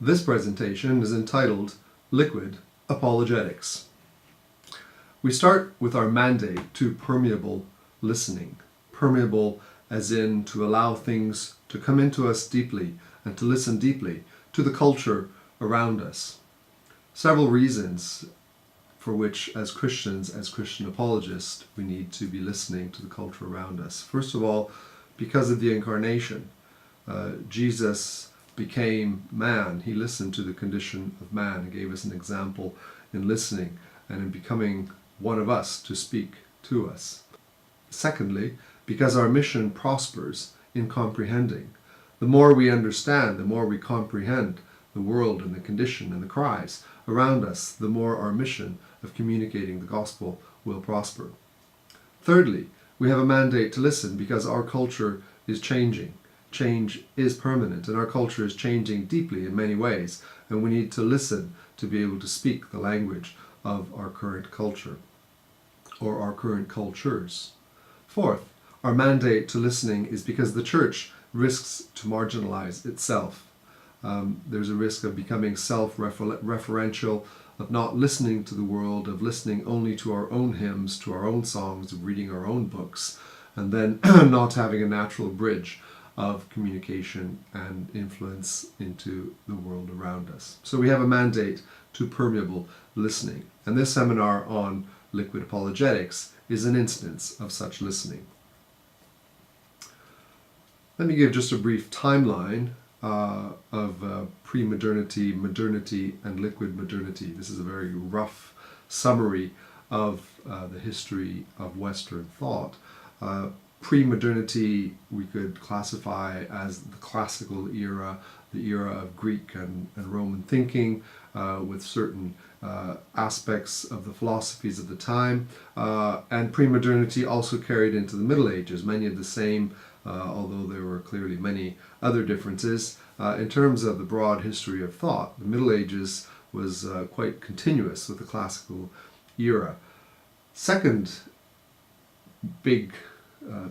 This presentation is entitled Liquid Apologetics. We start with our mandate to permeable listening. Permeable as in to allow things to come into us deeply and to listen deeply to the culture around us. Several reasons for which as Christians, as Christian apologists, we need to be listening to the culture around us. First of all, because of the incarnation. Jesus became man. He listened to the condition of man and gave us an example in listening and in becoming one of us to speak to us. Secondly, because our mission prospers in comprehending. The more we understand, the more we comprehend the world and the condition and the cries around us, the more our mission of communicating the gospel will prosper. Thirdly, we have a mandate to listen because our culture is changing. Change is permanent, and our culture is changing deeply in many ways, and we need to listen to be able to speak the language of our current culture, or our current cultures. Fourth, our mandate to listening is because the church risks to marginalize itself. There's a risk of becoming self-referential, of not listening to the world, of listening only to our own hymns, to our own songs, of reading our own books, and then not having a natural bridge of communication and influence into the world around us. So we have a mandate to permeable listening. And this seminar on liquid apologetics is an instance of such listening. Let me give just a brief timeline of pre-modernity, modernity, and liquid modernity. This is a very rough summary of the history of Western thought. Pre-modernity we could classify as the classical era, the era of Greek and Roman thinking, with certain aspects of the philosophies of the time, and pre-modernity also carried into the Middle Ages, many of the same, although there were clearly many other differences. In terms of the broad history of thought, the Middle Ages was quite continuous with the classical era. Second big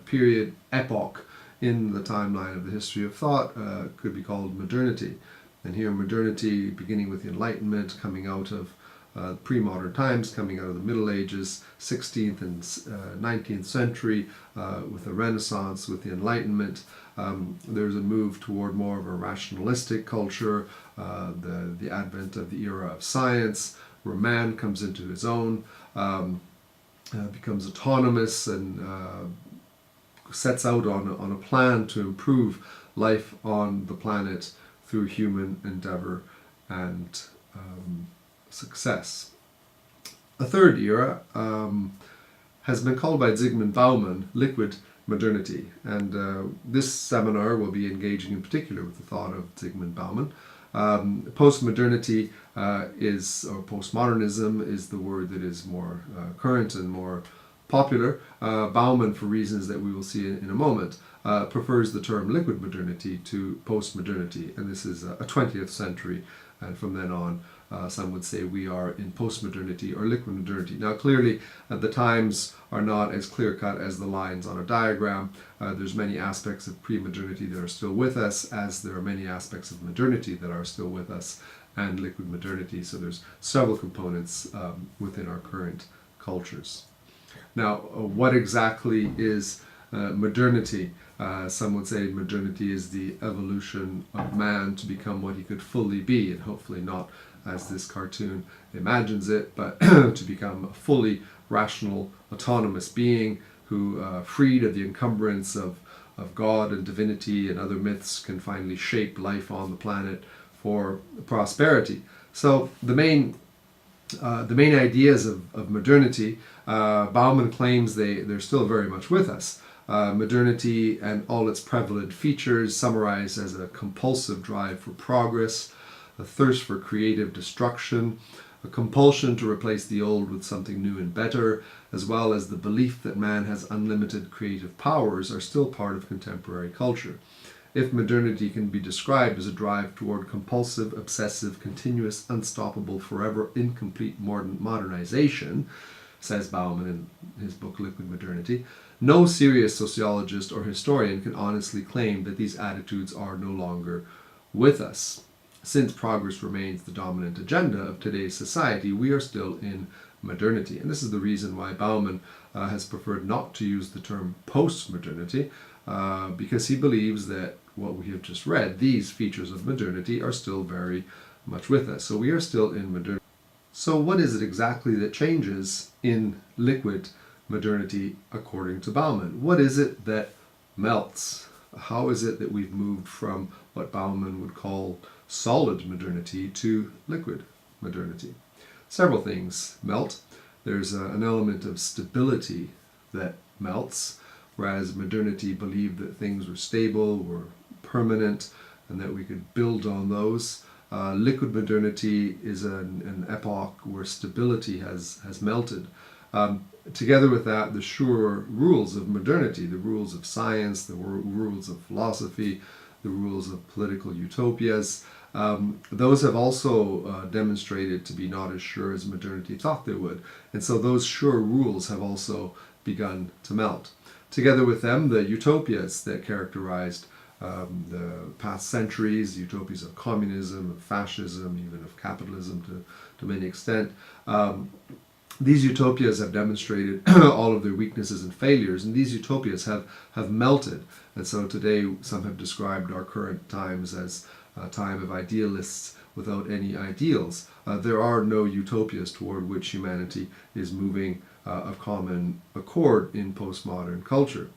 period, epoch in the timeline of the history of thought could be called modernity. And here modernity, beginning with the Enlightenment, coming out of pre-modern times, coming out of the Middle Ages, 16th and 19th century, with the Renaissance, with the Enlightenment. There's a move toward more of a rationalistic culture, the advent of the era of science, where man comes into his own, becomes autonomous and sets out on a plan to improve life on the planet through human endeavor and success. A third era has been called by Zygmunt Bauman liquid modernity, and this seminar will be engaging in particular with the thought of Zygmunt Bauman. Postmodernity or postmodernism is the word that is more current and more popular. Bauman, for reasons that we will see in a moment, prefers the term liquid modernity to postmodernity, and this is a 20th century, and from then on some would say we are in postmodernity or liquid modernity. Now clearly the times are not as clear-cut as the lines on a diagram. There's many aspects of pre-modernity that are still with us, as there are many aspects of modernity that are still with us, and liquid modernity, so there's several components within our current cultures. Now, what exactly is modernity? Some would say modernity is the evolution of man to become what he could fully be, and hopefully not as this cartoon imagines it, but to become a fully rational, autonomous being who, freed of the encumbrance of God and divinity and other myths, can finally shape life on the planet for prosperity. So the main ideas of modernity, Bauman claims they're still very much with us. Modernity and all its prevalent features summarized as a compulsive drive for progress, a thirst for creative destruction, a compulsion to replace the old with something new and better, as well as the belief that man has unlimited creative powers, are still part of contemporary culture. If modernity can be described as a drive toward compulsive, obsessive, continuous, unstoppable, forever incomplete modernization, says Bauman in his book Liquid Modernity, no serious sociologist or historian can honestly claim that these attitudes are no longer with us. since progress remains the dominant agenda of today's society, we are still in modernity. And this is the reason why Bauman has preferred not to use the term post-modernity, because he believes that what we have just read, these features of modernity, are still very much with us. So we are still in modernity. So what is it exactly that changes in liquid modernity according to Bauman? What is it that melts? How is it that we've moved from what Bauman would call solid modernity to liquid modernity? Several things melt. There's an element of stability that melts, whereas modernity believed that things were stable, were permanent, and that we could build on those. Liquid modernity is an epoch where stability has melted. Together with that, the sure rules of modernity, the rules of science, the rules of philosophy, the rules of political utopias, those have also demonstrated to be not as sure as modernity thought they would. And so those sure rules have also begun to melt. Together with them, the utopias that characterized the past centuries, utopias of communism, of fascism, even of capitalism to many extent, these utopias have demonstrated all of their weaknesses and failures, and these utopias have melted. And so today some have described our current times as a time of idealists without any ideals. There are no utopias toward which humanity is moving of common accord in postmodern culture.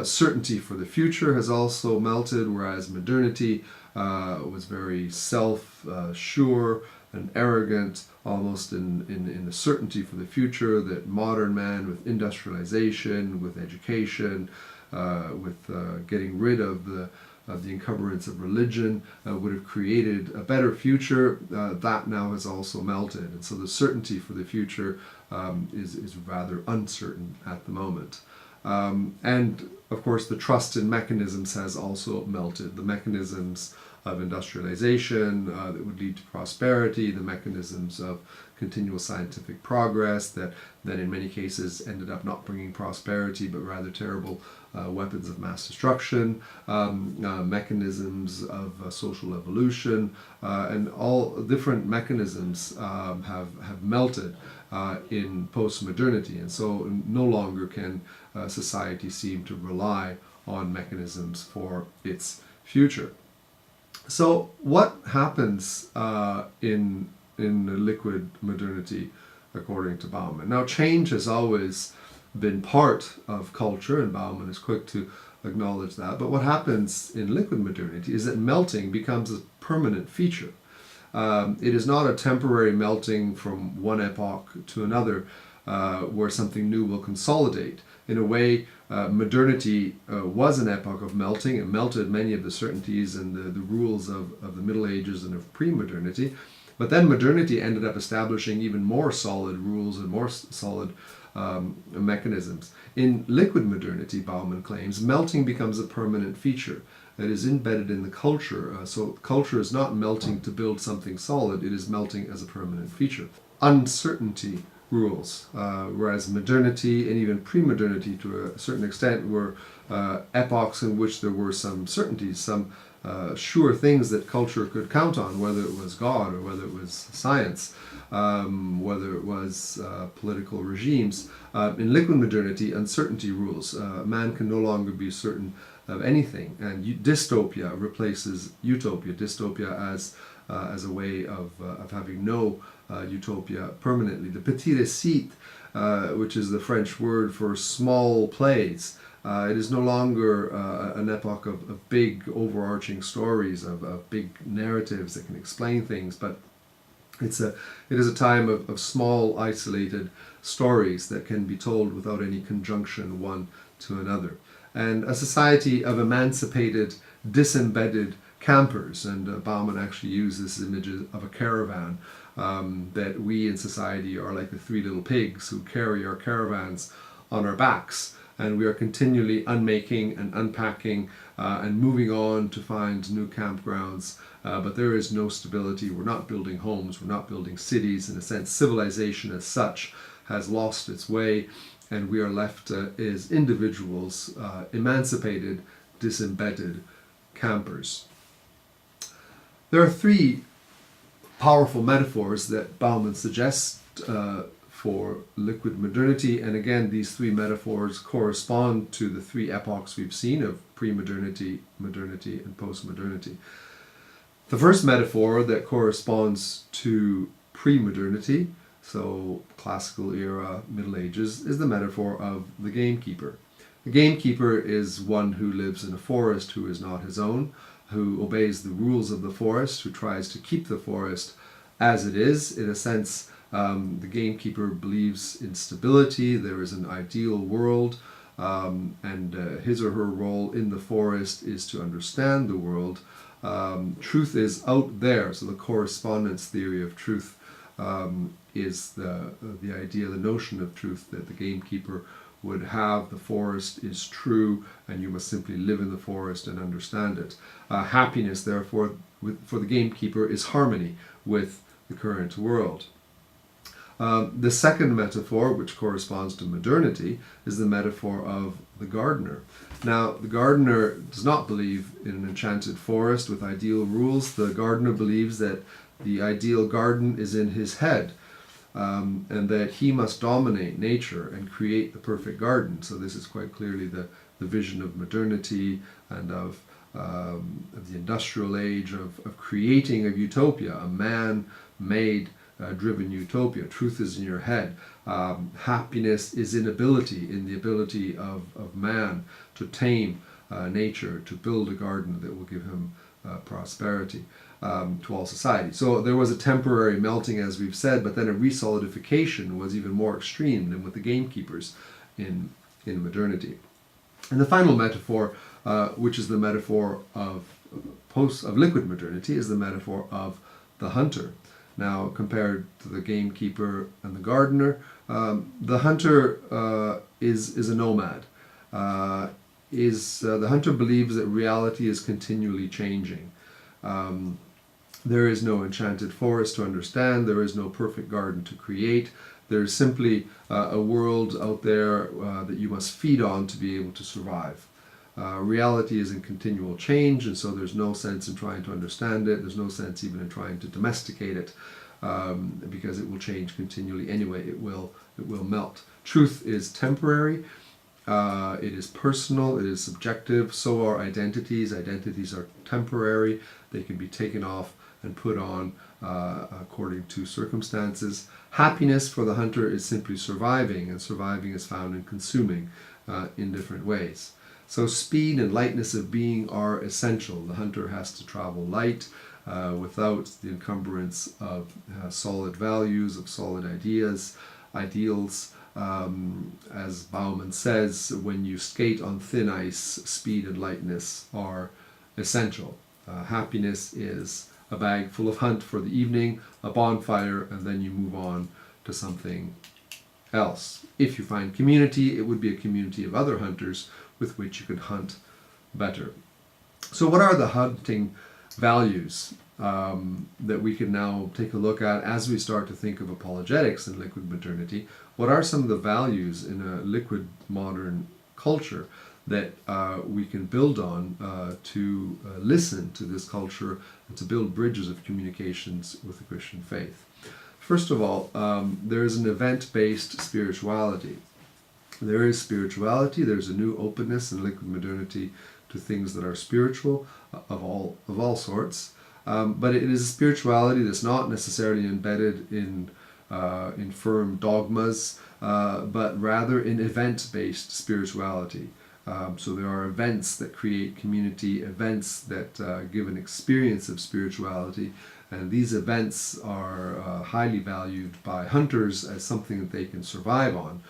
Certainty for the future has also melted, whereas modernity was very self-sure and arrogant, almost in the certainty for the future that modern man, with industrialization, with education, with getting rid of the encumbrance of religion, would have created a better future. That now has also melted, and so the certainty for the future is rather uncertain at the moment. And of course, the trust in mechanisms has also melted. The mechanisms of industrialization that would lead to prosperity, the mechanisms of continual scientific progress that in many cases ended up not bringing prosperity but rather terrible weapons of mass destruction, mechanisms of social evolution, and all different mechanisms have melted in post-modernity, and so no longer can society seem to rely on mechanisms for its future. So what happens in liquid modernity according to Bauman? Now, change has always been part of culture, and Bauman is quick to acknowledge that. But what happens in liquid modernity is that melting becomes a permanent feature. It is not a temporary melting from one epoch to another where something new will consolidate. In a way, modernity was an epoch of melting. It melted many of the certainties and the rules of the Middle Ages and of pre-modernity. But then modernity ended up establishing even more solid rules and more solid mechanisms. In liquid modernity, Bauman claims, melting becomes a permanent feature that is embedded in the culture. So culture is not melting to build something solid, it is melting as a permanent feature. Uncertainty rules, whereas modernity and even pre-modernity to a certain extent were epochs in which there were some certainties, some sure things that culture could count on, whether it was God or whether it was science, whether it was political regimes. In liquid modernity, uncertainty rules. Man can no longer be certain of anything, and dystopia replaces utopia. Dystopia as a way of having no utopia permanently. The petit récit, which is the French word for small plays, it is no longer an epoch of big overarching stories, of big narratives that can explain things, but it is a time of small isolated stories that can be told without any conjunction one to another. And a society of emancipated, disembedded campers, and Bauman actually used this image of a caravan, that we in society are like the three little pigs who carry our caravans on our backs, and we are continually unmaking and unpacking and moving on to find new campgrounds, but there is no stability. We're not building homes, we're not building cities. In a sense, civilization as such has lost its way, and we are left as individuals, emancipated, disembedded campers. There are three powerful metaphors that Bauman suggests for liquid modernity, and again, these three metaphors correspond to the three epochs we've seen of pre-modernity, modernity, and post-modernity. The first metaphor that corresponds to pre-modernity, so classical era, Middle Ages, is the metaphor of the gamekeeper. The gamekeeper is one who lives in a forest who is not his own, who obeys the rules of the forest, who tries to keep the forest as it is. In a sense, the gamekeeper believes in stability, there is an ideal world, and his or her role in the forest is to understand the world. Truth is out there, so the correspondence theory of truth is the idea, the notion of truth that the gamekeeper would have. The forest is true, and you must simply live in the forest and understand it. Happiness, therefore, for the gamekeeper is harmony with the current world. The second metaphor, which corresponds to modernity, is the metaphor of the gardener. Now, the gardener does not believe in an enchanted forest with ideal rules. The gardener believes that the ideal garden is in his head, and that he must dominate nature and create the perfect garden. So this is quite clearly the vision of modernity and of the industrial age, of creating a utopia, a man-made driven utopia. Truth is in your head. Happiness is in the ability of man to tame nature, to build a garden that will give him prosperity to all society. So there was a temporary melting, as we've said, but then a resolidification was even more extreme than with the gamekeepers in modernity. And the final metaphor, which is the metaphor of liquid modernity, is the metaphor of the hunter. Now, compared to the gamekeeper and the gardener, the hunter is a nomad. The hunter believes that reality is continually changing. There is no enchanted forest to understand. There is no perfect garden to create. There is simply a world out there that you must feed on to be able to survive. Reality is in continual change, and so there's no sense in trying to understand it. There's no sense even in trying to domesticate it, because it will change continually anyway. It will melt. Truth is temporary. It is personal. It is subjective. So are identities. Identities are temporary. They can be taken off and put on according to circumstances. Happiness for the hunter is simply surviving, and surviving is found in consuming in different ways. So speed and lightness of being are essential. The hunter has to travel light without the encumbrance of solid values, of solid ideals. As Bauman says, when you skate on thin ice, speed and lightness are essential. Happiness is a bag full of hunt for the evening, a bonfire, and then you move on to something else. If you find community, it would be a community of other hunters with which you could hunt better. So what are the hunting values that we can now take a look at as we start to think of apologetics and liquid modernity? What are some of the values in a liquid modern culture that we can build on to listen to this culture and to build bridges of communications with the Christian faith? First of all, there is an event-based spirituality. There is spirituality. There's a new openness in liquid modernity to things that are spiritual of all sorts. But it is a spirituality that's not necessarily embedded in firm dogmas, but rather in event-based spirituality. So there are events that create community, events that give an experience of spirituality, and these events are highly valued by hunters as something that they can survive on,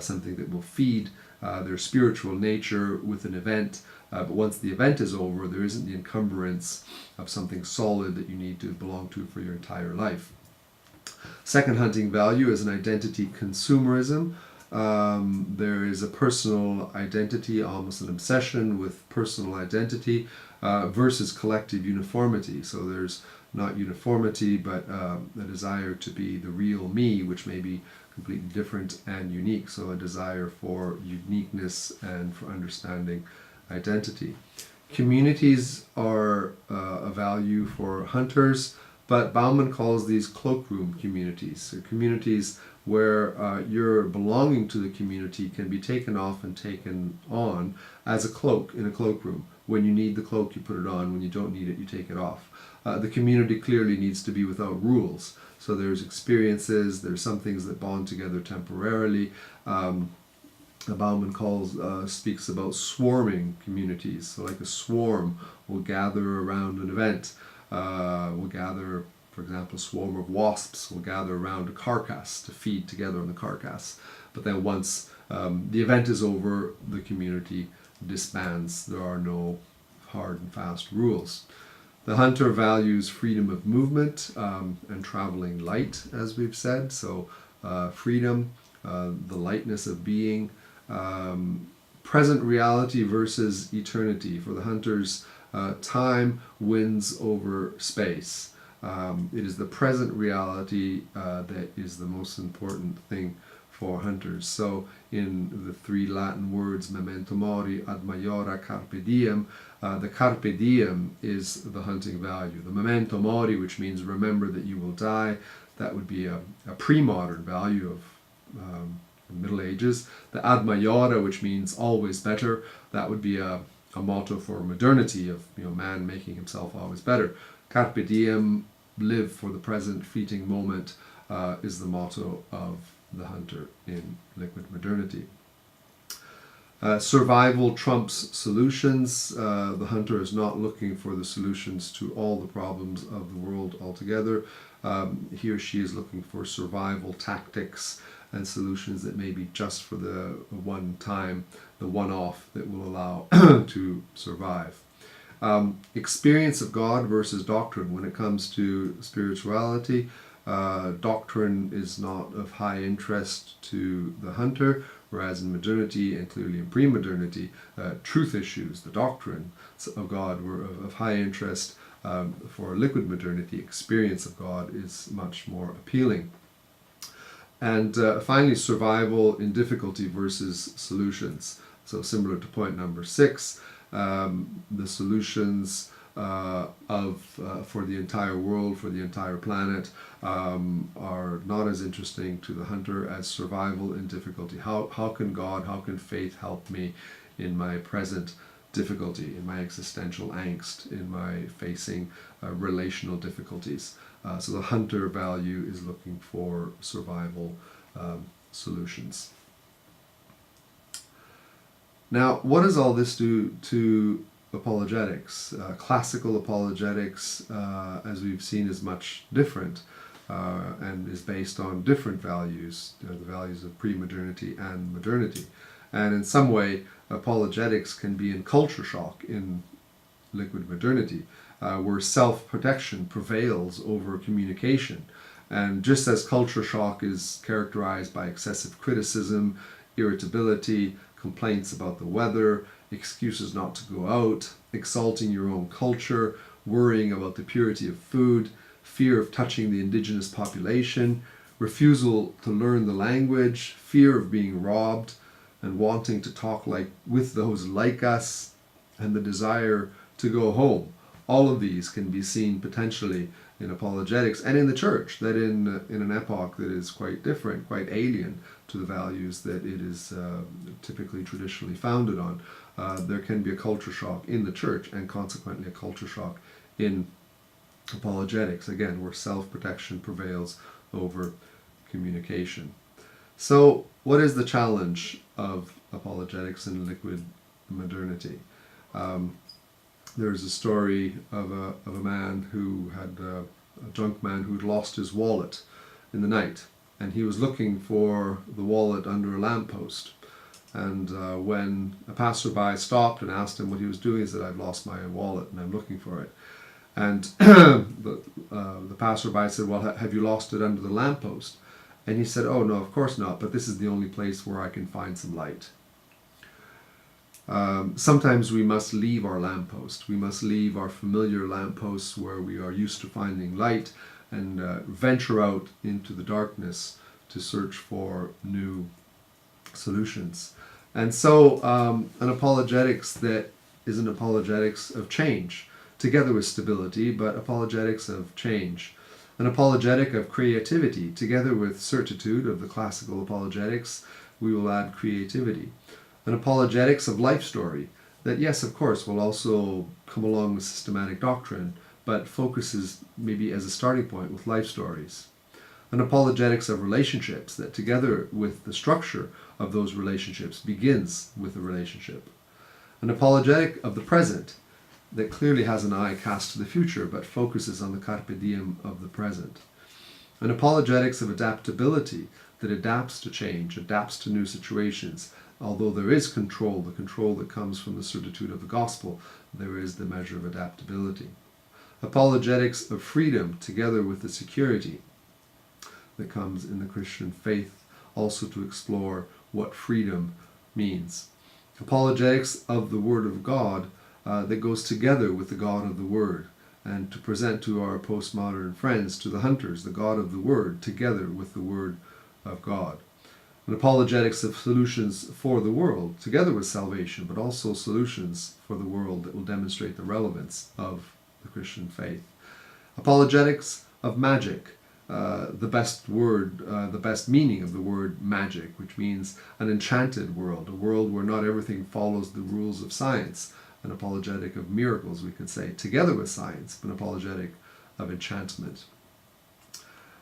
something that will feed their spiritual nature with an event. But once the event is over, there isn't the encumbrance of something solid that you need to belong to for your entire life. Second hunting value is an identity consumerism. There is a personal identity, almost an obsession with personal identity versus collective uniformity. So there's not uniformity, but a desire to be the real me, which may be completely different and unique. So a desire for uniqueness and for understanding identity. Communities are a value for hunters, but Bauman calls these cloakroom communities. So communities where your belonging to the community can be taken off and taken on as a cloak in a cloakroom. When you need the cloak, you put it on. When you don't need it, you take it off. The community clearly needs to be without rules. So there's experiences, there's some things that bond together temporarily. Bauman speaks about swarming communities. So like a swarm will gather around an event. Will gather, for example, a swarm of wasps will gather around a carcass to feed together on the carcass. But then once the event is over, the community disbands. There are no hard and fast rules. The hunter values freedom of movement and traveling light, as we've said. So freedom, the lightness of being, present reality versus eternity. For the hunters, time wins over space. It is the present reality that is the most important thing for hunters. So in the three Latin words, memento mori, ad maiora, carpe diem, the carpe diem is the hunting value. The memento mori, which means remember that you will die, that would be a pre-modern value of Middle Ages. The ad maiora, which means always better, that would be a motto for modernity of man making himself always better. Carpe diem, live for the present fleeting moment, is the motto of the hunter in liquid modernity. Survival trumps solutions. The hunter is not looking for the solutions to all the problems of the world altogether. He or she is looking for survival tactics and solutions that may be just for the one time, the one-off that will allow to survive. Experience of God versus doctrine. When it comes to spirituality, doctrine is not of high interest to the hunter, whereas in modernity and clearly in pre-modernity, truth issues, the doctrine of God, were of high interest. For liquid modernity, experience of God is much more appealing. And finally, survival in difficulty versus solutions. So similar to point number 6, the solutions for the entire world, for the entire planet, are not as interesting to the hunter as survival in difficulty. How can God, how can faith help me in my present difficulty, in my existential angst, in my facing relational difficulties? So the hunter value is looking for survival solutions. Now, what does all this do to apologetics? Classical apologetics, as we've seen, is much different and is based on different values, the values of pre-modernity and modernity. And in some way, apologetics can be in culture shock in liquid modernity, where self-protection prevails over communication. And just as culture shock is characterized by excessive criticism, irritability, complaints about the weather, excuses not to go out, exalting your own culture, worrying about the purity of food, fear of touching the indigenous population, refusal to learn the language, fear of being robbed, and wanting to talk with those like us, and the desire to go home. All of these can be seen potentially in apologetics and in the church, that in an epoch that is quite different, quite alien to the values that it is typically traditionally founded on. There can be a culture shock in the church and consequently a culture shock in apologetics, again, where self-protection prevails over communication. So what is the challenge of apologetics in liquid modernity? There's a story of a man who had a drunk man who'd lost his wallet in the night, and he was looking for the wallet under a lamppost. And when a passerby stopped and asked him what he was doing, he said, "I've lost my wallet and I'm looking for it." And the passerby said, "Well, have you lost it under the lamppost?" And he said, "Oh no, of course not, but this is the only place where I can find some light." Sometimes we must leave our lamppost. We must leave our familiar lampposts where we are used to finding light and venture out into the darkness to search for new solutions. And so an apologetics that is an apologetics of change, together with stability, but apologetics of change. An apologetic of creativity, together with certitude of the classical apologetics, we will add creativity. An apologetics of life story, that yes, of course, will also come along with systematic doctrine, but focuses maybe as a starting point with life stories. An apologetics of relationships, that together with the structure of those relationships begins with a relationship. An apologetic of the present, that clearly has an eye cast to the future, but focuses on the carpe diem of the present. An apologetics of adaptability, that adapts to change, adapts to new situations. Although there is control, the control that comes from the certitude of the gospel, there is the measure of adaptability. Apologetics of freedom, together with the security that comes in the Christian faith, also to explore what freedom means. Apologetics of the Word of God, that goes together with the God of the Word, and to present to our postmodern friends, to the hunters, the God of the Word, together with the Word of God. An apologetics of solutions for the world, together with salvation, but also solutions for the world that will demonstrate the relevance of the Christian faith. Apologetics of magic, the best meaning of the word magic, which means an enchanted world, a world where not everything follows the rules of science. An apologetic of miracles, we could say, together with science, but an apologetic of enchantment.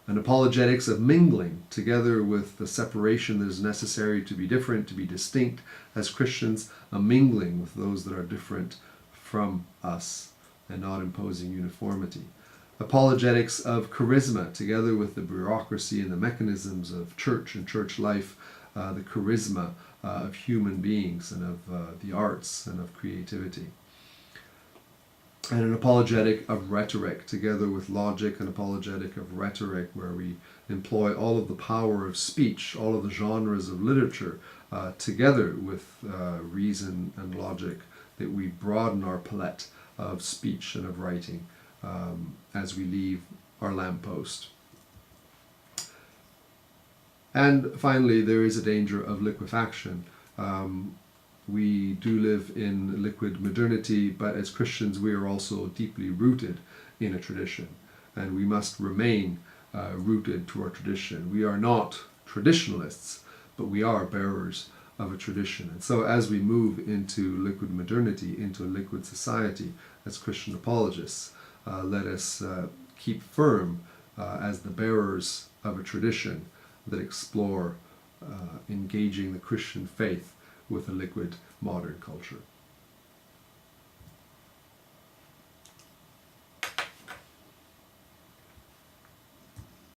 An apologetics of mingling, together with the separation that is necessary to be different, to be distinct as Christians, a mingling with those that are different from us and not imposing uniformity. Apologetics of charisma, together with the bureaucracy and the mechanisms of church and church life, the charisma of human beings and of the arts and of creativity. And an apologetic of rhetoric, together with logic, an apologetic of rhetoric, where we employ all of the power of speech, all of the genres of literature, together with reason and logic, that we broaden our palette of speech and of writing as we leave our lamppost. And finally, there is a danger of liquefaction. We do live in liquid modernity, but as Christians we are also deeply rooted in a tradition, and we must remain rooted to our tradition. We are not traditionalists, but we are bearers of a tradition. And so as we move into liquid modernity, into a liquid society, as Christian apologists, let us keep firm as the bearers of a tradition that explore engaging the Christian faith with a liquid modern culture.